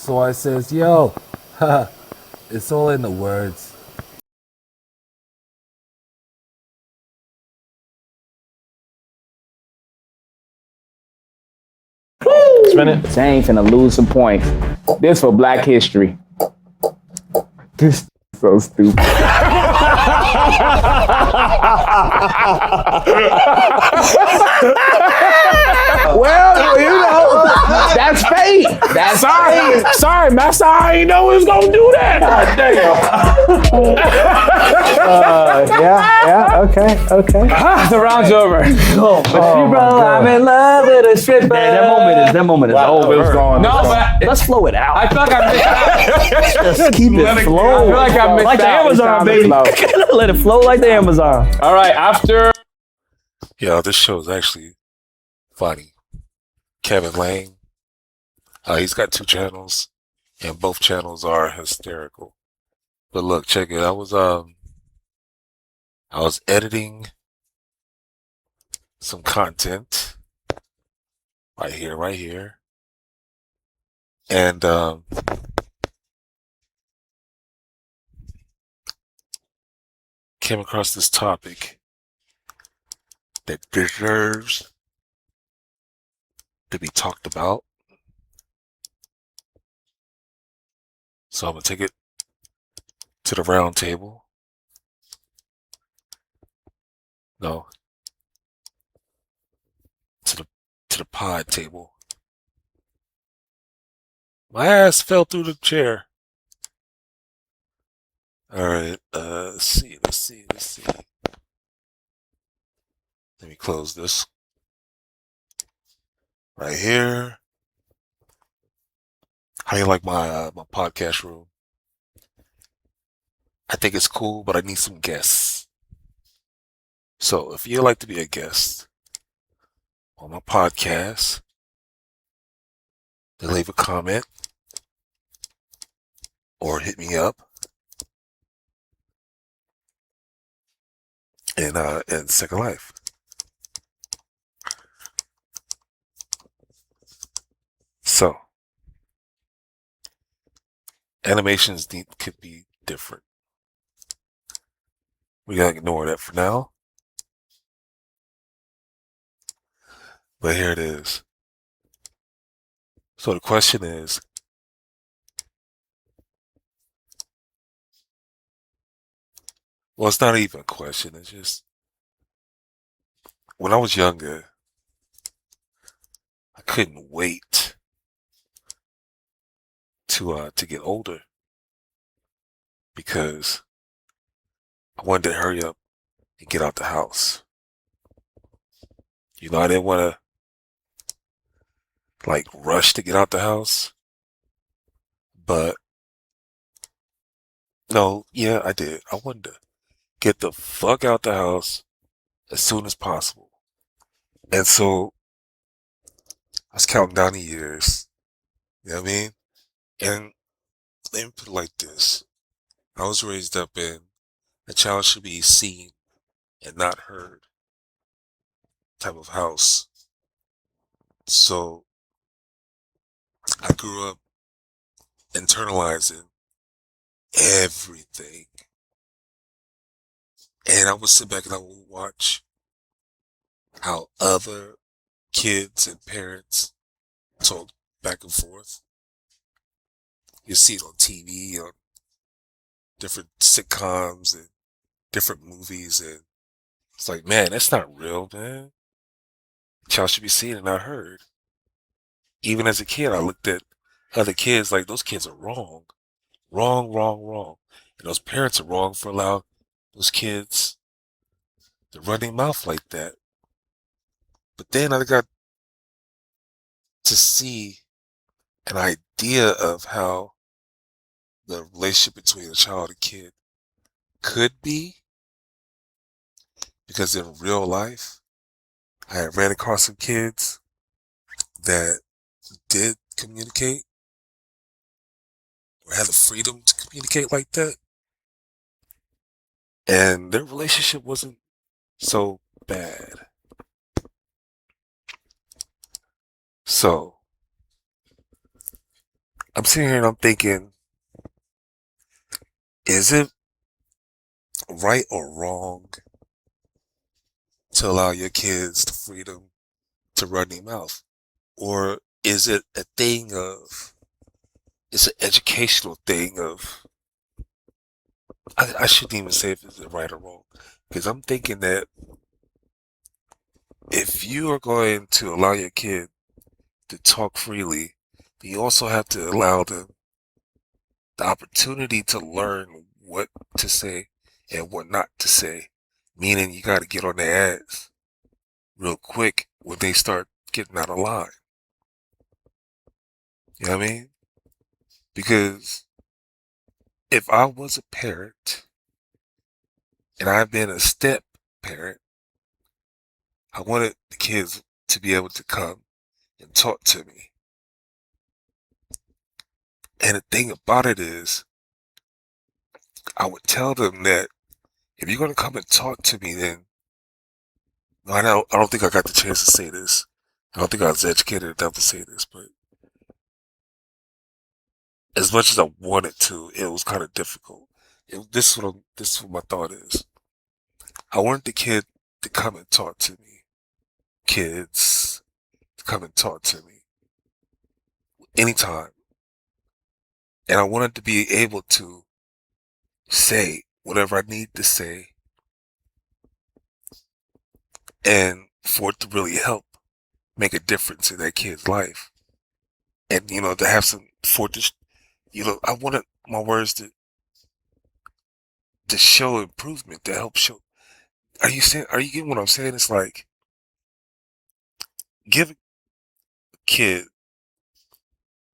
So I says, yo, it's all in the words. Spin it. They ain't finna lose some points. This for Black History. This so stupid. Well, you know, that's fate. That's fate. Sorry, master. I ain't know we was gonna do that. God damn. Yeah, okay. The round's over. I'm in love with a stripper. That moment is over. It was gone. No, but let's flow it out. I feel like I missed out. Just keep it flow. I feel like I missed Like the out. Amazon, baby. Let it flow like the Amazon. All right, after. Yeah, this show is actually funny. Kevin Lang, he's got 2 channels, and both channels are hysterical. But look, check it. I was editing some content right here, and came across this topic that deserves to be talked about. So I'm gonna take it to the round table. No. To the pod table. My ass fell through the chair. Alright, let's see. Let me close this. Right here. How you like my my podcast room? I think it's cool, but I need some guests. So if you'd like to be a guest on my podcast, then leave a comment or hit me up in Second Life. So animations could be different. We gotta ignore that for now. But here it is. So the question is, well, it's not even a question. It's just, when I was younger, I couldn't wait to get older because I wanted to hurry up and get out the house. You know, I didn't want to like rush to get out the house, but no, yeah, I did. I wanted to get the fuck out the house as soon as possible. And so I was counting down the years. You know what I mean? And let me put it like this. I was raised up in a child should be seen and not heard type of house. So I grew up internalizing everything. And I would sit back and I would watch how other kids and parents talk back and forth. You see it on TV, on different sitcoms and different movies, and it's like, man, that's not real, man. Child should be seen and not heard. Even as a kid, I looked at other kids like those kids are wrong. Wrong. And those parents are wrong for allowing those kids to run their mouth like that. But then I got to see an idea of how the relationship between a child and kid could be, because in real life, I had ran across some kids that did communicate or had the freedom to communicate like that, and their relationship wasn't so bad. So I'm sitting here and I'm thinking, is it right or wrong to allow your kids the freedom to run their mouth? Or is it a thing of, it's an educational thing of, I shouldn't even say if it's right or wrong. Because I'm thinking that if you are going to allow your kid to talk freely, then you also have to allow them the opportunity to learn what to say and what not to say. Meaning you got to get on their ass real quick when they start getting out of line. You know what I mean? Because if I was a parent and I've been a step parent, I wanted the kids to be able to come and talk to me. And the thing about it is, I would tell them that if you're going to come and talk to me, then I don't think I got the chance to say this. I don't think I was educated enough to say this, but as much as I wanted to, it was kind of difficult. This is what my thought is. I wanted the kid to come and talk to me. Kids to come and talk to me anytime. And I wanted to be able to say whatever I need to say and for it to really help make a difference in that kid's life. And, to have some, I wanted my words to show improvement, to help show. Are you getting what I'm saying? It's like, give a kid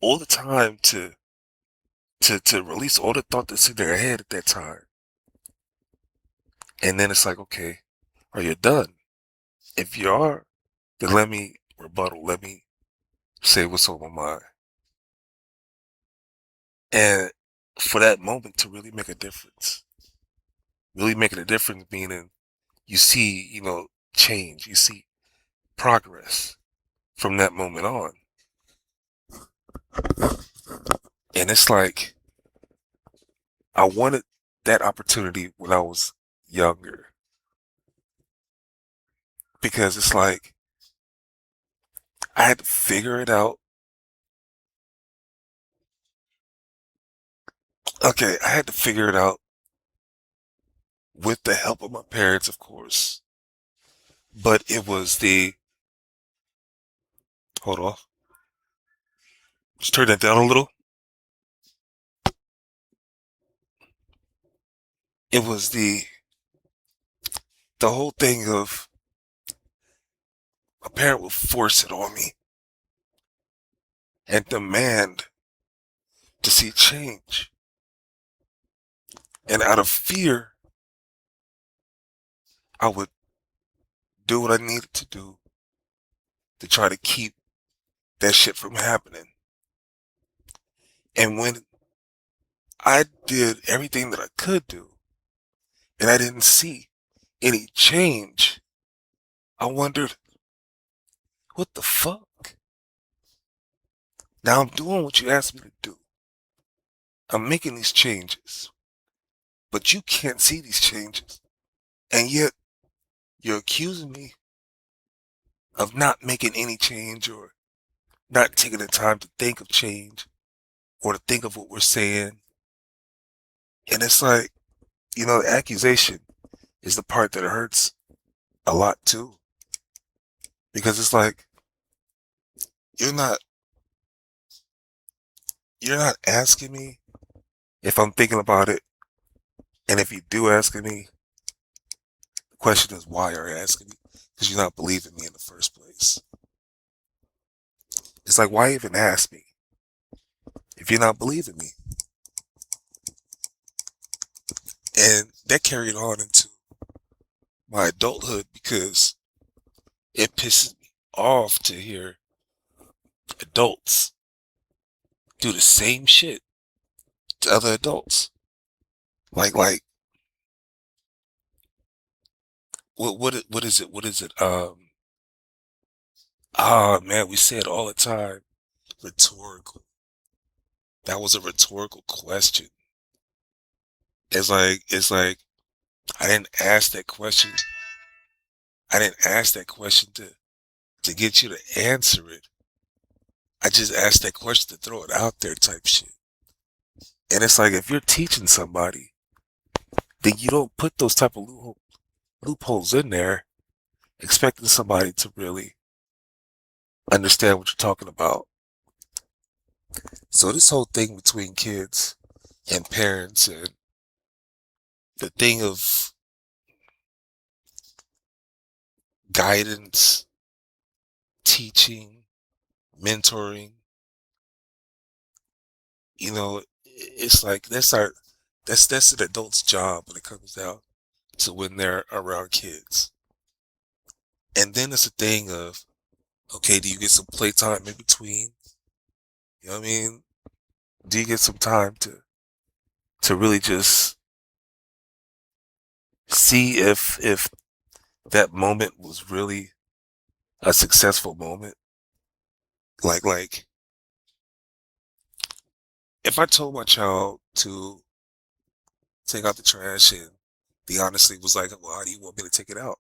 all the time to release all the thought that's in their head at that time. And then it's like, okay, are you done? If you are, then let me rebuttal. Let me say what's on my mind. And for that moment to really make a difference, really making a difference, meaning you see, change, you see progress from that moment on. And it's like, I wanted that opportunity when I was younger because it's like, I had to figure it out. Okay, I had to figure it out with the help of my parents, of course. But it was hold on, just turn that down a little. It was the whole thing of a parent would force it on me and demand to see change. And out of fear, I would do what I needed to do to try to keep that shit from happening. And when I did everything that I could do and I didn't see any change, I wondered, what the fuck? Now I'm doing what you asked me to do. I'm making these changes, but you can't see these changes. And yet you're accusing me of not making any change or not taking the time to think of change or to think of what we're saying. And it's like, the accusation is the part that hurts a lot too. Because it's like, you're not you're not asking me if I'm thinking about it. And if you do ask me, the question is, why are you asking me? Because you're not believing me in the first place. It's like, why even ask me if you're not believing me? And that carried on into my adulthood because it pisses me off to hear adults do the same shit to other adults. Like what is it? What is it? Man, we say it all the time. Rhetorical. That was a rhetorical question. It's like I didn't ask that question. I didn't ask that question to get you to answer it. I just asked that question to throw it out there type shit. And it's like if you're teaching somebody, then you don't put those type of loopholes in there expecting somebody to really understand what you're talking about. So this whole thing between kids and parents and the thing of guidance, teaching, mentoring, it's like that's an adult's job when it comes down to when they're around kids. And then it's a thing of, okay, do you get some playtime in between? You know what I mean? Do you get some time to really just see if that moment was really a successful moment? Like if I told my child to take out the trash and they honestly was like, well, how do you want me to take it out?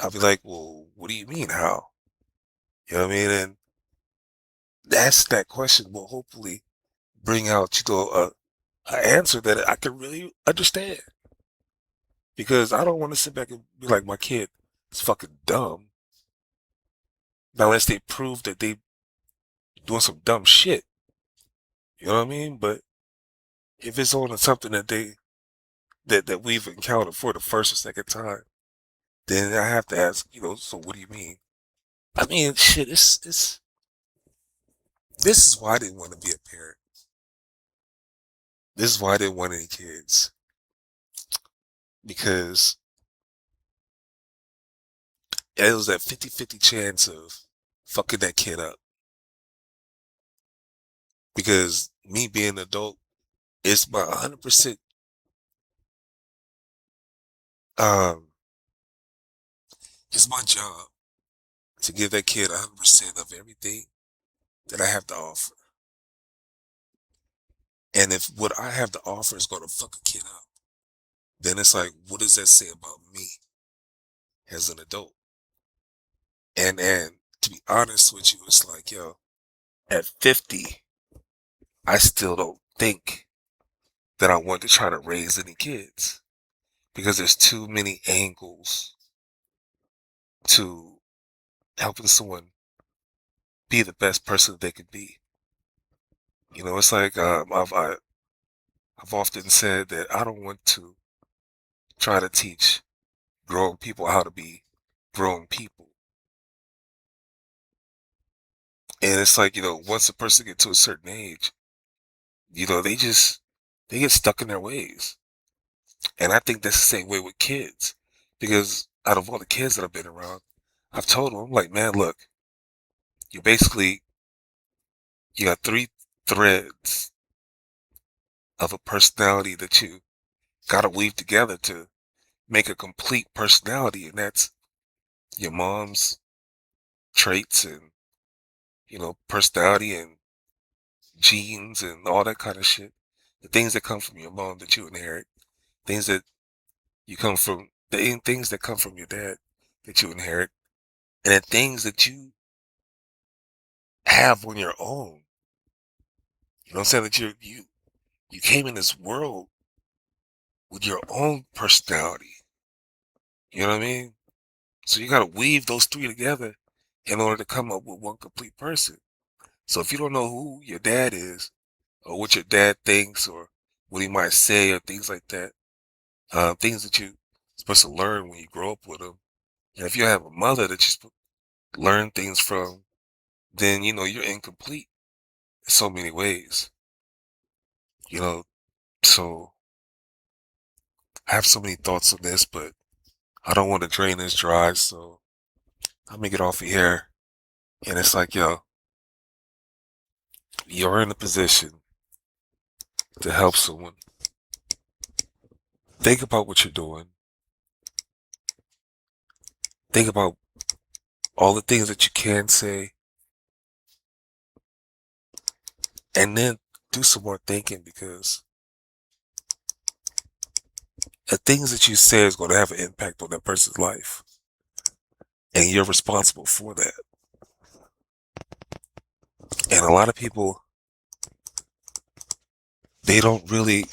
I'll be like, well, what do you mean how? You know what I mean? And that's that question will hopefully bring out, a answer that I can really understand. Because I don't want to sit back and be like, my kid is fucking dumb. Now, unless they prove that they doing some dumb shit. You know what I mean? But if it's on something that we've encountered for the first or second time, then I have to ask, so what do you mean? I mean, shit, it's this is why I didn't want to be a parent. This is why I didn't want any kids. Because it was that 50-50 chance of fucking that kid up. Because me being an adult, it's my 100%, um, it's my job to give that kid 100% of everything that I have to offer. And if what I have to offer is going to fuck a kid up, then it's like, what does that say about me as an adult? And to be honest with you, it's like, yo, at 50, I still don't think that I want to try to raise any kids because there's too many angles to helping someone be the best person that they could be. It's like I've often said that I don't want to try to teach grown people how to be grown people. And it's like, once a person gets to a certain age, they get stuck in their ways. And I think that's the same way with kids. Because out of all the kids that I've been around, I've told them, I'm like, man, look, you basically, you got three threads of a personality that you gotta weave together to make a complete personality. And that's your mom's traits and, personality and genes and all that kind of shit. The things that come from your mom that you inherit, things that things that come from your dad that you inherit, and then things that you have on your own. You know what I'm saying? That you came in this world with your own personality. You know what I mean? So you gotta weave those three together in order to come up with one complete person. So if you don't know who your dad is, or what your dad thinks, or what he might say, or things like that, things that you're supposed to learn when you grow up with him, and if you have a mother that you're supposed to learn things from, then you're incomplete in so many ways. You know, so I have so many thoughts on this, but I don't want to drain this dry, so I'll make it off of here. And it's like, yo, you're in a position to help someone. Think about what you're doing. Think about all the things that you can say. And then do some more thinking, because the things that you say is going to have an impact on that person's life, and you're responsible for that. And a lot of people, they don't really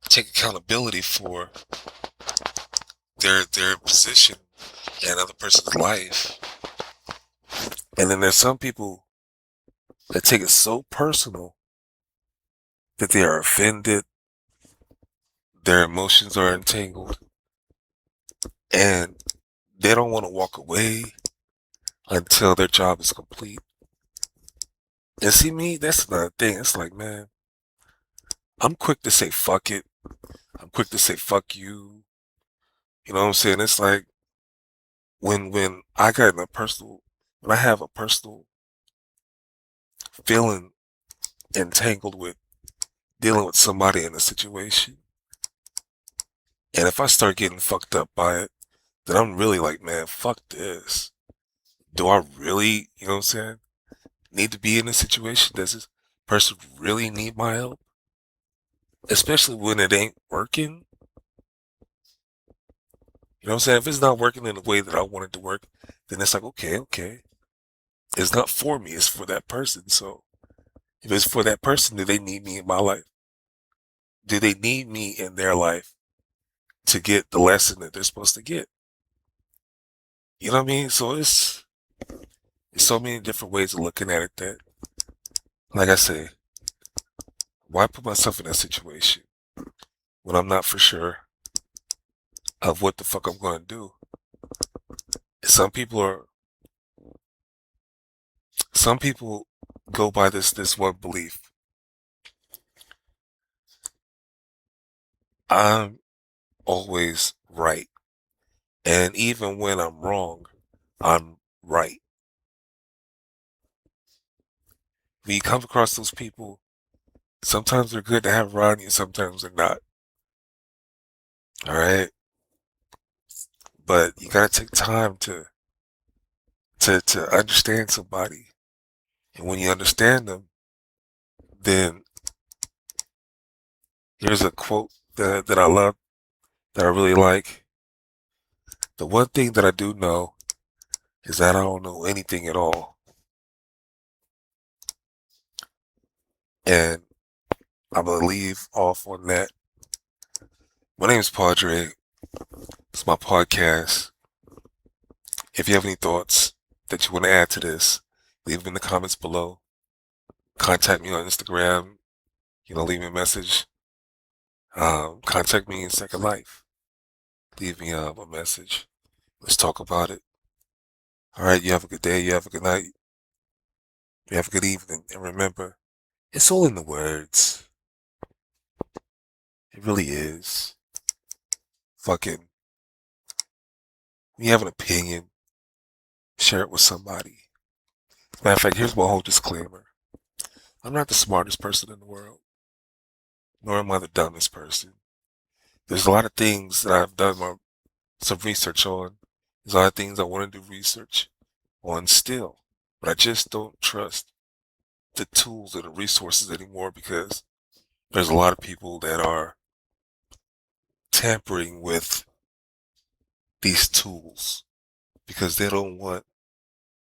take accountability for their position in another person's life. And then there's some people that take it so personal that they are offended, their emotions are entangled, and they don't want to walk away until their job is complete. And see, me, that's another thing. It's like, man, I'm quick to say fuck it. I'm quick to say fuck you. You know what I'm saying? It's like when I got in a personal, when I have a personal feeling entangled with dealing with somebody in a situation, and if I start getting fucked up by it, then I'm really like, man, fuck this. Do I really, you know what I'm saying, need to be in this situation? Does this person really need my help? Especially when it ain't working. You know what I'm saying? If it's not working in the way that I want it to work, then it's like, okay. It's not for me, it's for that person. So if it's for that person, do they need me in my life? Do they need me in their life to get the lesson that they're supposed to get? You know what I mean? So it's so many different ways of looking at it that, like I say, why put myself in that situation when I'm not for sure of what the fuck I'm going to do? Some people go by this one belief. I'm always right. And even when I'm wrong, I'm right. When you come across those people, sometimes they're good to have around you, sometimes they're not. All right? But you gotta take time to understand somebody. And when you understand them, then here's a quote that I love, that I really like. The one thing that I do know is that I don't know anything at all. And I'm gonna leave off on that. My name is Podrey. It's my podcast. If you have any thoughts that you want to add to this, leave them in the comments below. Contact me on Instagram. Leave me a message. Contact me in Second Life. Leave me a message. Let's talk about it. All right, you have a good day. You have a good night. You have a good evening. And remember, it's all in the words. It really is. Fucking, when you have an opinion, share it with somebody. Matter of fact, here's my whole disclaimer. I'm not the smartest person in the world, nor am I the dumbest person. There's a lot of things that I've done some research on. There's a lot of things I want to do research on still, but I just don't trust the tools and the resources anymore, because there's a lot of people that are tampering with these tools because they don't want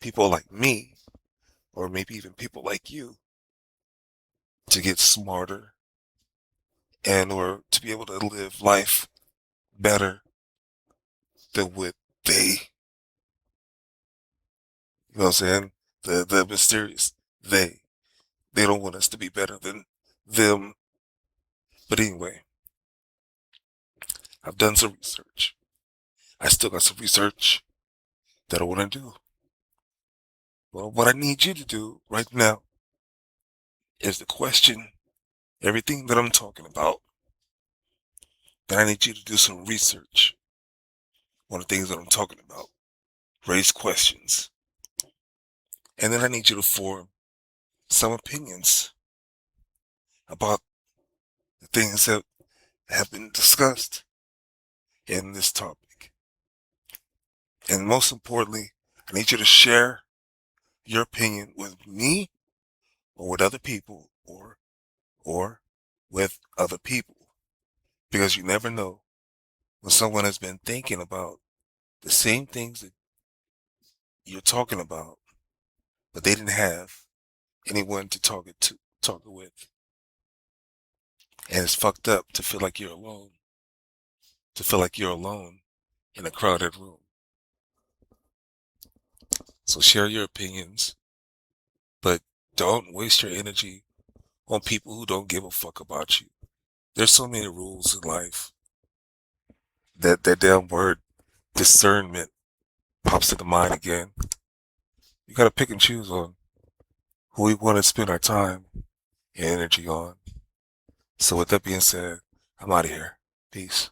people like me, or maybe even people like you, to get smarter and or to be able to live life better than what you know what I'm saying? The mysterious they don't want us to be better than them. But anyway, I've done some research. I still got some research that I want to do. Well, what I need you to do right now is to question everything that I'm talking about. Then I need you to do some research on the things that I'm talking about. Raise questions. And then I need you to form some opinions about the things that have been discussed in this topic. And most importantly, I need you to share your opinion with me or with other people, or or with other people. Because you never know when someone has been thinking about the same things that you're talking about, but they didn't have anyone to talk it with. And it's fucked up to feel like you're alone. To feel like you're alone in a crowded room. So share your opinions, but don't waste your energy on people who don't give a fuck about you. There's so many rules in life. That damn word discernment pops into mind again. You gotta pick and choose on who we want to spend our time and energy on. So with that being said, I'm out of here. Peace.